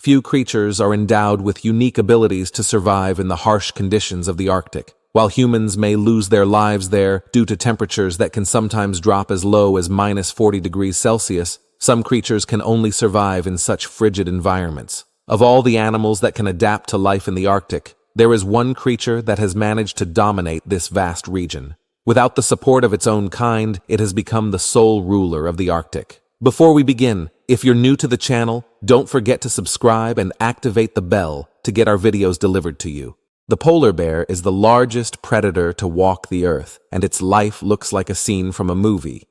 Few creatures are endowed with unique abilities to survive in the harsh conditions of the Arctic. While humans may lose their lives there due to temperatures that can sometimes drop as low as -40 degrees Celsius, some creatures can only survive in such frigid environments. Of all the animals that can adapt to life in the Arctic, there is one creature that has managed to dominate this vast region. Without the support of its own kind, it has become the sole ruler of the Arctic. Before we begin, if you're new to the channel, don't forget to subscribe and activate the bell to get our videos delivered to you. The polar bear is the largest predator to walk the earth, and its life looks like a scene from a movie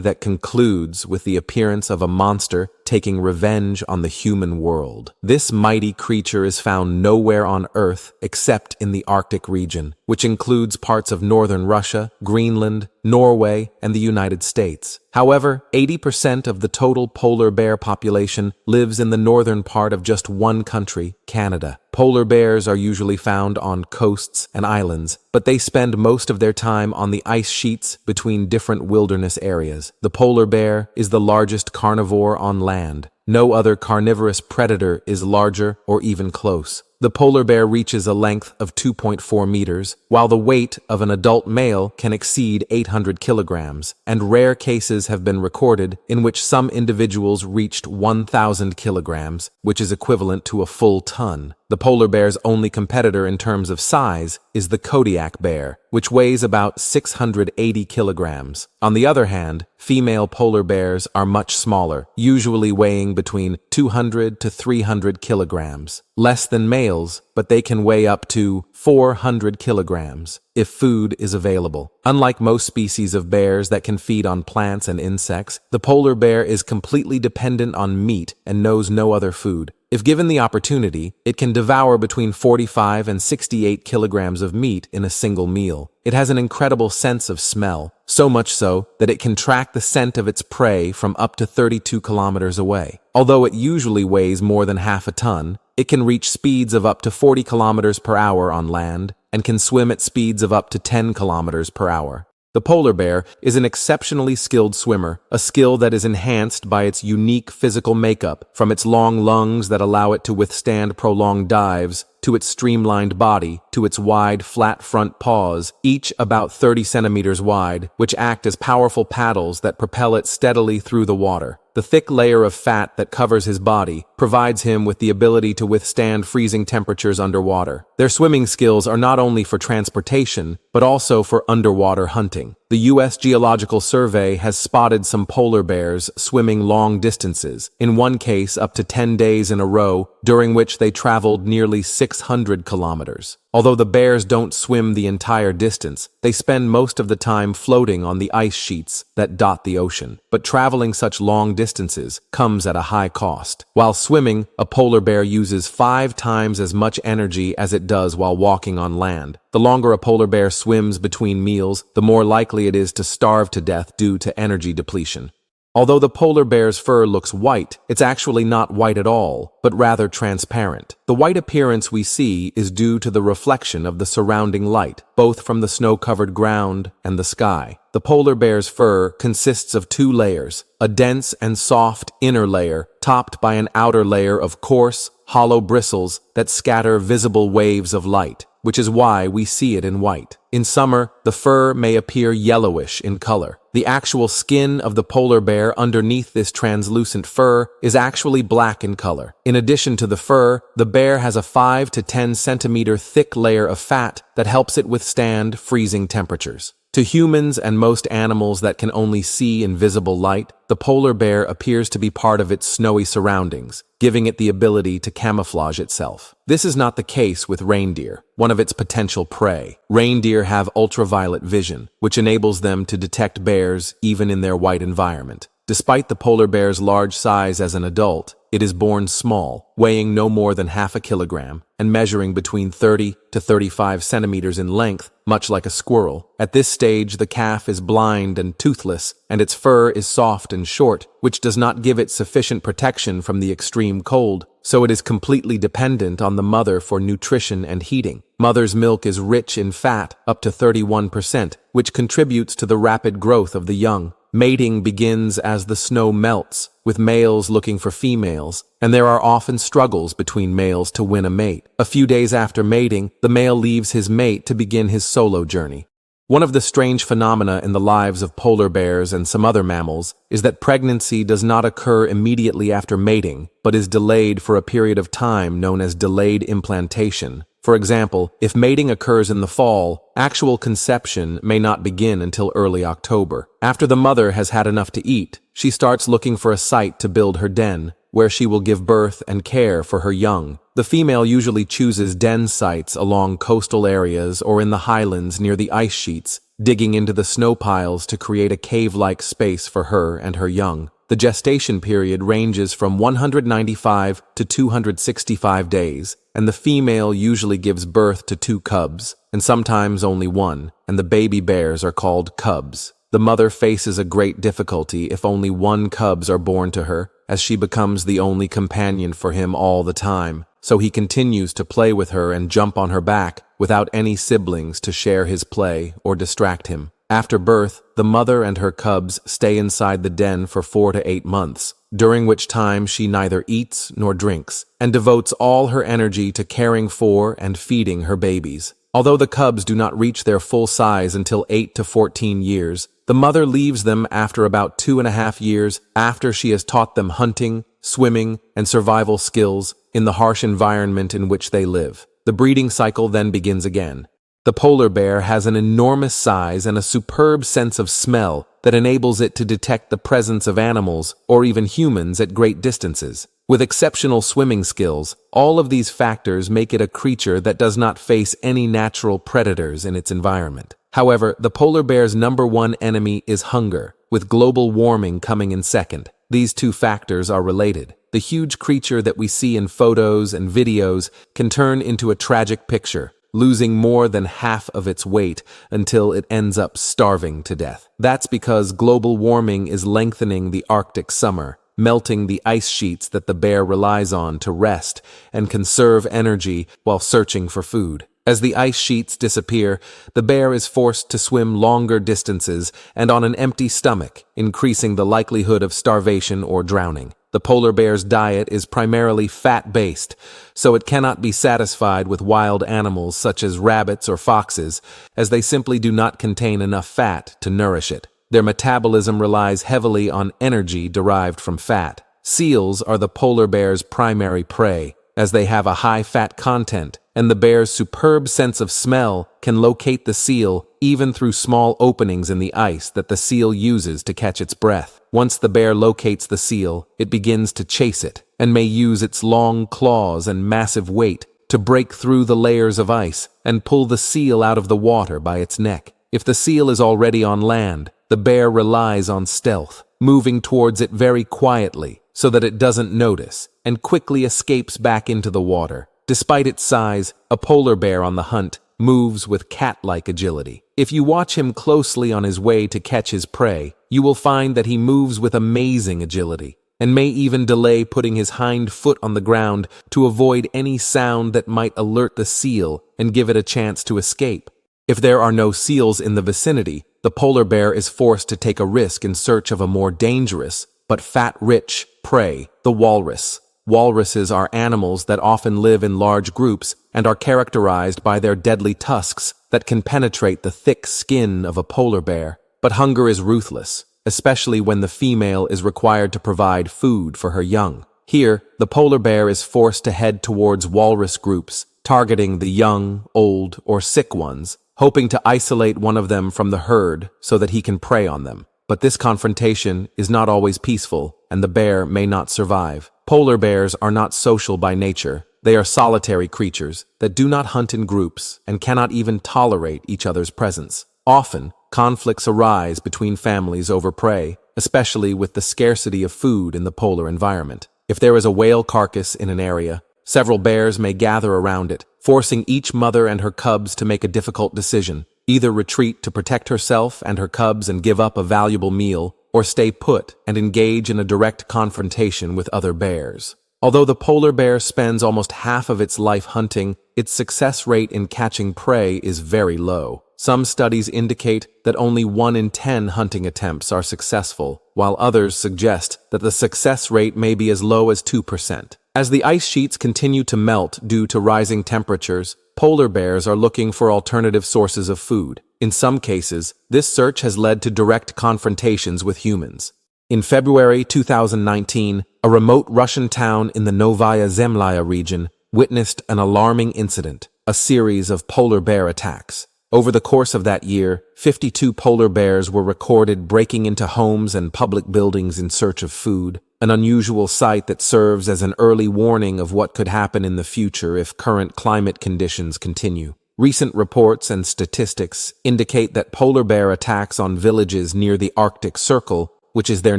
that concludes with the appearance of a monster taking revenge on the human world. This mighty creature is found nowhere on Earth except in the Arctic region, which includes parts of northern Russia, Greenland, Norway, and the United States. However, 80% of the total polar bear population lives in the northern part of just one country, Canada. Polar bears are usually found on coasts and islands, but they spend most of their time on the ice sheets between different wilderness areas. The polar bear is the largest carnivore on land. No other carnivorous predator is larger or even close. The polar bear reaches a length of 2.4 meters, while the weight of an adult male can exceed 800 kilograms, and rare cases have been recorded in which some individuals reached 1,000 kilograms, which is equivalent to a full ton. The polar bear's only competitor in terms of size is the Kodiak bear, which weighs about 680 kilograms. On the other hand, female polar bears are much smaller, usually weighing between 200 to 300 kilograms. Less than males, but they can weigh up to 400 kilograms if food is available. Unlike most species of bears that can feed on plants and insects, the polar bear is completely dependent on meat and knows no other food. If given the opportunity, it can devour between 45 and 68 kilograms of meat in a single meal. It has an incredible sense of smell, so much so that it can track the scent of its prey from up to 32 kilometers away. Although it usually weighs more than half a ton, it can reach speeds of up to 40 kilometers per hour on land and can swim at speeds of up to 10 kilometers per hour. The polar bear is an exceptionally skilled swimmer, a skill that is enhanced by its unique physical makeup, from its long lungs that allow it to withstand prolonged dives, to its streamlined body, to its wide, flat front paws, each about 30 centimeters wide, which act as powerful paddles that propel it steadily through the water. The thick layer of fat that covers his body provides him with the ability to withstand freezing temperatures underwater. Their swimming skills are not only for transportation, but also for underwater hunting. The U.S. Geological Survey has spotted some polar bears swimming long distances, in one case up to 10 days in a row, during which they traveled nearly 600 kilometers. Although the bears don't swim the entire distance, they spend most of the time floating on the ice sheets that dot the ocean. But traveling such long distances comes at a high cost. While swimming, a polar bear uses 5 times as much energy as it does while walking on land. The longer a polar bear swims between meals, the more likely it is to starve to death due to energy depletion. Although the polar bear's fur looks white, it's actually not white at all, but rather transparent. The white appearance we see is due to the reflection of the surrounding light, both from the snow-covered ground and the sky. The polar bear's fur consists of 2 layers, a dense and soft inner layer, topped by an outer layer of coarse, hollow bristles that scatter visible waves of light, which is why we see it in white. In summer, the fur may appear yellowish in color. The actual skin of the polar bear underneath this translucent fur is actually black in color. In addition to the fur, the bear has a 5 to 10 centimeter thick layer of fat that helps it withstand freezing temperatures. To humans and most animals that can only see in visible light, the polar bear appears to be part of its snowy surroundings, giving it the ability to camouflage itself. This is not the case with reindeer, one of its potential prey. Reindeer have ultraviolet vision, which enables them to detect bears even in their white environment. Despite the polar bear's large size as an adult, it is born small, weighing no more than half a kilogram, and measuring between 30 to 35 centimeters in length, much like a squirrel. At this stage, the calf is blind and toothless, and its fur is soft and short, which does not give it sufficient protection from the extreme cold, so it is completely dependent on the mother for nutrition and heating. Mother's milk is rich in fat, up to 31%, which contributes to the rapid growth of the young. Mating begins as the snow melts, with males looking for females, and there are often struggles between males to win a mate. A few days after mating, the male leaves his mate to begin his solo journey. One of the strange phenomena in the lives of polar bears and some other mammals is that pregnancy does not occur immediately after mating, but is delayed for a period of time known as delayed implantation. For example, if mating occurs in the fall, actual conception may not begin until early October. After the mother has had enough to eat, she starts looking for a site to build her den, where she will give birth and care for her young. The female usually chooses den sites along coastal areas or in the highlands near the ice sheets, digging into the snow piles to create a cave-like space for her and her young. The gestation period ranges from 195 to 265 days, and the female usually gives birth to 2 cubs, and sometimes only 1, and the baby bears are called cubs. The mother faces a great difficulty if only 1 cubs are born to her, as she becomes the only companion for him all the time, so he continues to play with her and jump on her back without any siblings to share his play or distract him. After birth, the mother and her cubs stay inside the den for 4 to 8 months, during which time she neither eats nor drinks, and devotes all her energy to caring for and feeding her babies. Although the cubs do not reach their full size until 8 to 14 years, the mother leaves them after about 2.5 years after she has taught them hunting, swimming, and survival skills in the harsh environment in which they live. The breeding cycle then begins again. The polar bear has an enormous size and a superb sense of smell that enables it to detect the presence of animals or even humans at great distances. With exceptional swimming skills, all of these factors make it a creature that does not face any natural predators in its environment. However, the polar bear's #1 enemy is hunger, with global warming coming in second. These 2 factors are related. The huge creature that we see in photos and videos can turn into a tragic picture, losing more than half of its weight until it ends up starving to death. That's because global warming is lengthening the Arctic summer, melting the ice sheets that the bear relies on to rest and conserve energy while searching for food. As the ice sheets disappear, the bear is forced to swim longer distances and on an empty stomach, increasing the likelihood of starvation or drowning. The polar bear's diet is primarily fat-based, so it cannot be satisfied with wild animals such as rabbits or foxes, as they simply do not contain enough fat to nourish it. Their metabolism relies heavily on energy derived from fat. Seals are the polar bear's primary prey, as they have a high fat content, and the bear's superb sense of smell can locate the seal even through small openings in the ice that the seal uses to catch its breath. Once the bear locates the seal, it begins to chase it, and may use its long claws and massive weight to break through the layers of ice and pull the seal out of the water by its neck. If the seal is already on land, the bear relies on stealth, moving towards it very quietly so that it doesn't notice, and quickly escapes back into the water. Despite its size, a polar bear on the hunt moves with cat-like agility. If you watch him closely on his way to catch his prey, you will find that he moves with amazing agility, and may even delay putting his hind foot on the ground to avoid any sound that might alert the seal and give it a chance to escape. If there are no seals in the vicinity, the polar bear is forced to take a risk in search of a more dangerous, but fat-rich, prey, the walrus. Walruses are animals that often live in large groups and are characterized by their deadly tusks that can penetrate the thick skin of a polar bear. But hunger is ruthless, especially when the female is required to provide food for her young. Here, the polar bear is forced to head towards walrus groups, targeting the young, old, or sick ones, hoping to isolate one of them from the herd so that he can prey on them. But this confrontation is not always peaceful, and the bear may not survive. Polar bears are not social by nature. They are solitary creatures that do not hunt in groups and cannot even tolerate each other's presence. Often, conflicts arise between families over prey, especially with the scarcity of food in the polar environment. If there is a whale carcass in an area, several bears may gather around it, forcing each mother and her cubs to make a difficult decision: either retreat to protect herself and her cubs and give up a valuable meal, or stay put and engage in a direct confrontation with other bears. Although the polar bear spends almost half of its life hunting, its success rate in catching prey is very low. Some studies indicate that only 1 in 10 hunting attempts are successful, while others suggest that the success rate may be as low as 2%. As the ice sheets continue to melt due to rising temperatures, polar bears are looking for alternative sources of food. In some cases, this search has led to direct confrontations with humans. In February 2019, a remote Russian town in the Novaya Zemlya region witnessed an alarming incident, a series of polar bear attacks. Over the course of that year, 52 polar bears were recorded breaking into homes and public buildings in search of food, an unusual sight that serves as an early warning of what could happen in the future if current climate conditions continue. Recent reports and statistics indicate that polar bear attacks on villages near the Arctic Circle, which is their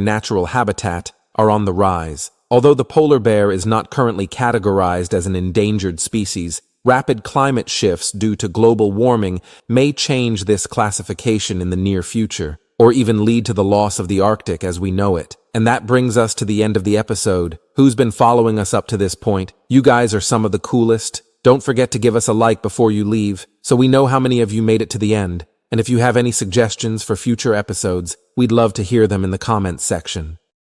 natural habitat, are on the rise. Although the polar bear is not currently categorized as an endangered species, rapid climate shifts due to global warming may change this classification in the near future, or even lead to the loss of the Arctic as we know it. And that brings us to the end of the episode. Who's been following us up to this point? You guys are some of the coolest. Don't forget to give us a like before you leave, so we know how many of you made it to the end. And if you have any suggestions for future episodes, we'd love to hear them in the comments section.